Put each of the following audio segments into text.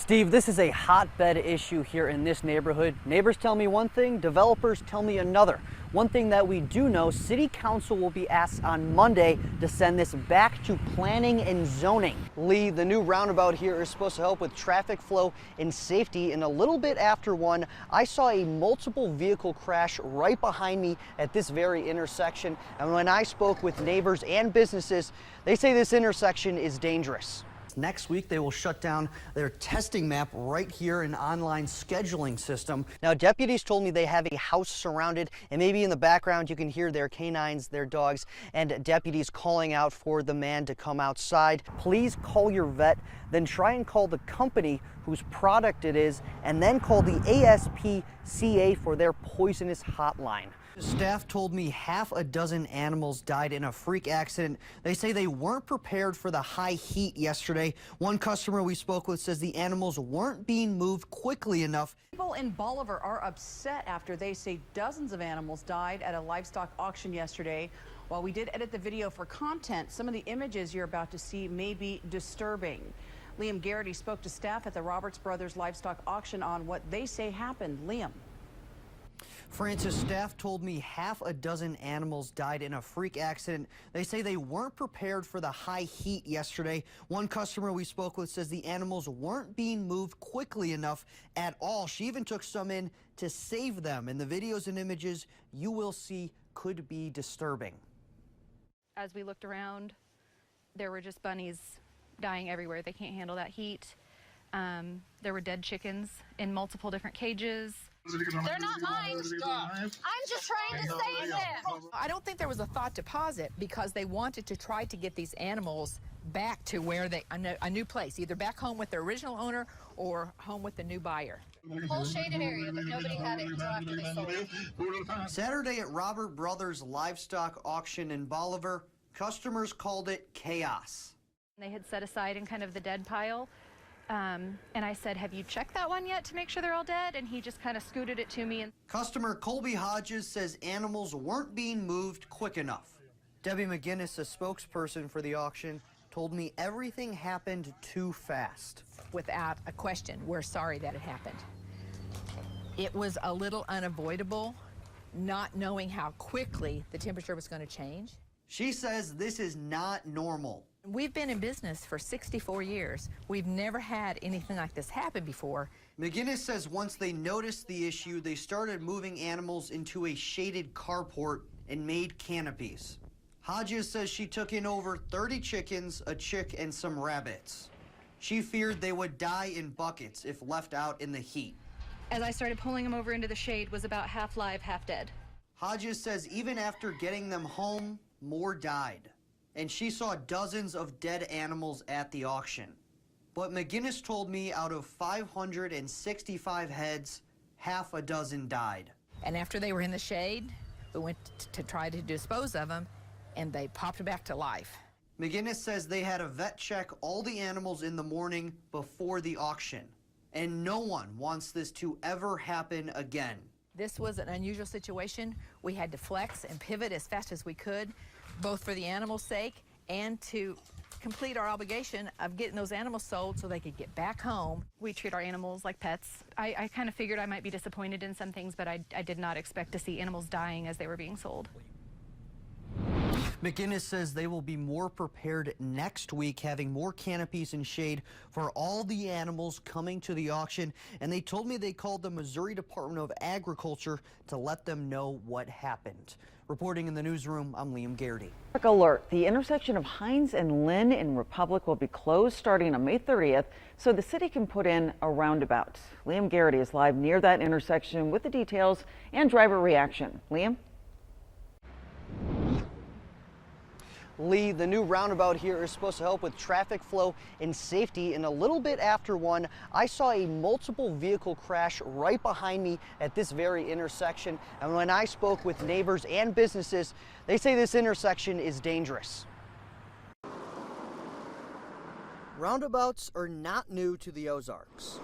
Steve, this is a hotbed issue here in this neighborhood. Neighbors tell me one thing, developers tell me another. One thing that we do know, City Council will be asked on Monday to send this back to planning and zoning. Lee, the new roundabout here is supposed to help with traffic flow and safety, and a little bit after 1, I saw a multiple vehicle crash right behind me at this very intersection. And when I spoke with neighbors and businesses, they say this intersection is dangerous. Next week, they will shut down their testing map right here, an online scheduling system. Now, deputies told me they have a house surrounded, and maybe in the background you can hear their canines, their dogs, and deputies calling out for the man to come outside. Please call your vet, then try and call the company whose product it is, and then call the ASPCA for their poisonous hotline. Staff told me half a dozen animals died in a freak accident. They say they weren't prepared for the high heat yesterday. One customer we spoke with says the animals weren't being moved quickly enough. People in Bolivar are upset after they say dozens of animals died at a livestock auction yesterday. While we did edit the video for content, some of the images you're about to see may be disturbing. Liam Garrity spoke to staff at the Roberts Brothers livestock auction on what they say happened. Liam. Francis, staff told me half a dozen animals died in a freak accident. They say they weren't prepared for the high heat yesterday. One customer we spoke with says the animals weren't being moved quickly enough at all. She even took some in to save them, and the videos and images you will see could be disturbing. As we looked around, there were just bunnies dying everywhere. They can't handle that heat. There were dead chickens in multiple different cages. They're not mine. Stop. I'm just trying to save them. I don't think there was a thought to pause it because they wanted to try to get these animals back to where a new place, either back home with their original owner or home with the new buyer. Whole shaded area, but nobody had it until after they sold it. Saturday at Robert Brothers livestock auction in Bolivar, customers called it chaos. They had set aside in kind of the dead pile. And I said, have you checked that one yet to make sure they're all dead? And he just kind of scooted it to me. Customer Colby Hodges says animals weren't being moved quick enough. Debbie McGinnis, a spokesperson for the auction, told me everything happened too fast. Without a question, we're sorry that it happened. It was a little unavoidable, not knowing how quickly the temperature was going to change. She says this is not normal. We've been in business for 64 years. We've never had anything like this happen before. McGinnis says once they noticed the issue, they started moving animals into a shaded carport and made canopies. Hodges says she took in over 30 chickens, a chick, and some rabbits. She feared they would die in buckets if left out in the heat. As I started pulling them over into the shade, was about half live, half dead. Hodges says even after getting them home, more died. And she saw dozens of dead animals at the auction. But McGinnis told me out of 565 heads, half a dozen died. And after they were in the shade, we went to try to dispose of them, and they popped back to life. McGinnis says they had a vet check all the animals in the morning before the auction. And no one wants this to ever happen again. This was an unusual situation. We had to flex and pivot as fast as we could, both for the animals' sake and to complete our obligation of getting those animals sold so they could get back home. We treat our animals like pets. I kind of figured I might be disappointed in some things, but I did not expect to see animals dying as they were being sold. McGinnis says they will be more prepared next week, having more canopies and shade for all the animals coming to the auction. And they told me they called the Missouri Department of Agriculture to let them know what happened. Reporting in the newsroom, I'm Liam Garrity. Quick alert, the intersection of Hines and Lynn in Republic will be closed starting on May 30th so the city can put in a roundabout. Liam Garrity is live near that intersection with the details and driver reaction. Liam? Lee, the new roundabout here is supposed to help with traffic flow and safety, and a little bit after 1, I saw a multiple vehicle crash right behind me at this very intersection. And when I spoke with neighbors and businesses, they say this intersection is dangerous. Roundabouts are not new to the Ozarks,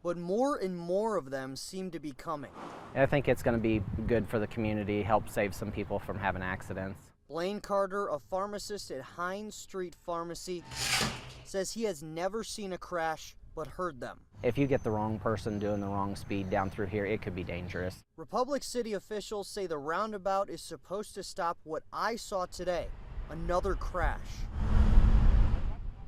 but more and more of them seem to be coming. I think it's going to be good for the community, help save some people from having accidents. Blaine Carter, a pharmacist at Hines Street Pharmacy, says he has never seen a crash but heard them. If you get the wrong person doing the wrong speed down through here, it could be dangerous. Republic City officials say the roundabout is supposed to stop what I saw today, another crash.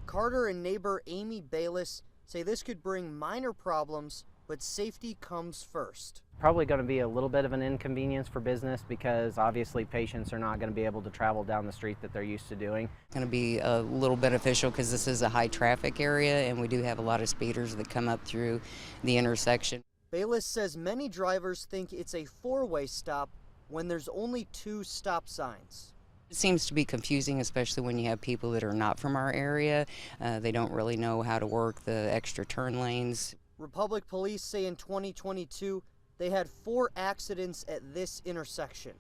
Carter and neighbor Amy Bayless say this could bring minor problems, but safety comes first. Probably going to be a little bit of an inconvenience for business because obviously patients are not going to be able to travel down the street that they're used to doing. Going to be a little beneficial because this is a high traffic area and we do have a lot of speeders that come up through the intersection. Bayless says many drivers think it's a four-way stop when there's only 2 stop signs. It seems to be confusing, especially when you have people that are not from our area. They don't really know how to work the extra turn lanes. Republic Police say in 2022, they had 4 accidents at this intersection.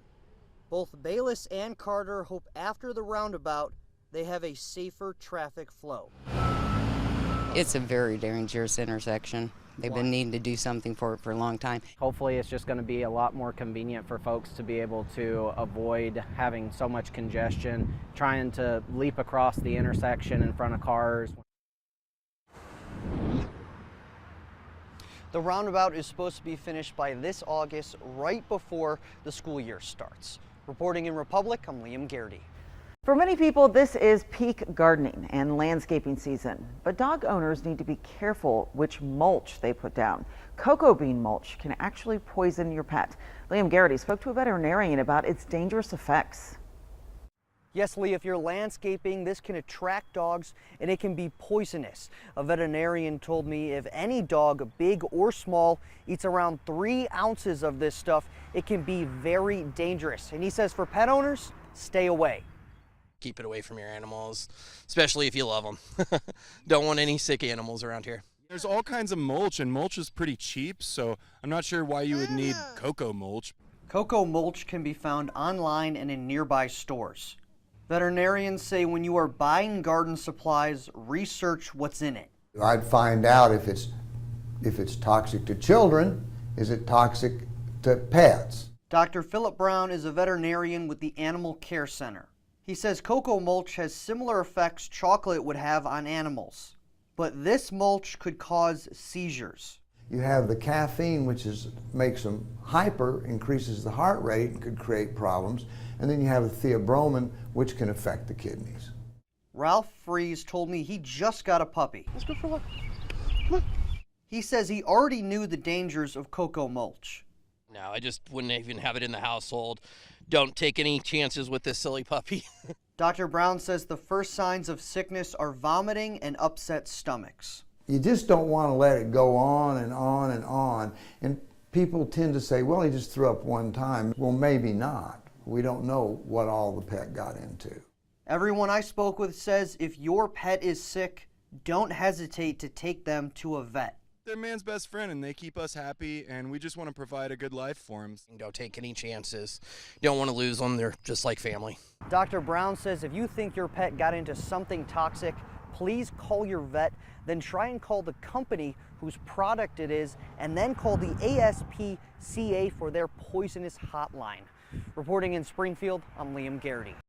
Both Bayless and Carter hope after the roundabout, they have a safer traffic flow. It's a very dangerous intersection. They've been needing to do something for it for a long time. Hopefully it's just going to be a lot more convenient for folks to be able to avoid having so much congestion, trying to leap across the intersection in front of cars. The roundabout is supposed to be finished by this August, right before the school year starts. Reporting in Republic, I'm Liam Garrity. For many people, this is peak gardening and landscaping season, but dog owners need to be careful which mulch they put down. Cocoa bean mulch can actually poison your pet. Liam Garrity spoke to a veterinarian about its dangerous effects. Yes, Lee, if you're landscaping, this can attract dogs and it can be poisonous. A veterinarian told me if any dog, big or small, eats around 3 ounces of this stuff, it can be very dangerous. And he says for pet owners, stay away. Keep it away from your animals, especially if you love them. Don't want any sick animals around here. There's all kinds of mulch, and mulch is pretty cheap, so I'm not sure why you would need cocoa mulch. Cocoa mulch can be found online and in nearby stores. Veterinarians say when you are buying garden supplies, research what's in it. I'd find out if it's toxic to children, is it toxic to pets? Dr. Philip Brown is a veterinarian with the Animal Care Center. He says cocoa mulch has similar effects chocolate would have on animals, but this mulch could cause seizures. You have the caffeine, which makes them hyper, increases the heart rate, and could create problems. And then you have the theobromine, which can affect the kidneys. Ralph Fries told me he just got a puppy. Let's go for a look. Come on. He says he already knew the dangers of cocoa mulch. No, I just wouldn't even have it in the household. Don't take any chances with this silly puppy. Dr. Brown says the first signs of sickness are vomiting and upset stomachs. You just don't want to let it go on and on and on. And people tend to say, well, he just threw up one time. Well, maybe not. We don't know what all the pet got into. Everyone I spoke with says if your pet is sick, don't hesitate to take them to a vet. They're man's best friend, and they keep us happy, and we just want to provide a good life for them. Don't take any chances. Don't want to lose them. They're just like family. Dr. Brown says if you think your pet got into something toxic, please call your vet, then try and call the company whose product it is, and then call the ASPCA for their poisonous hotline. Reporting in Springfield, I'm Liam Garrity.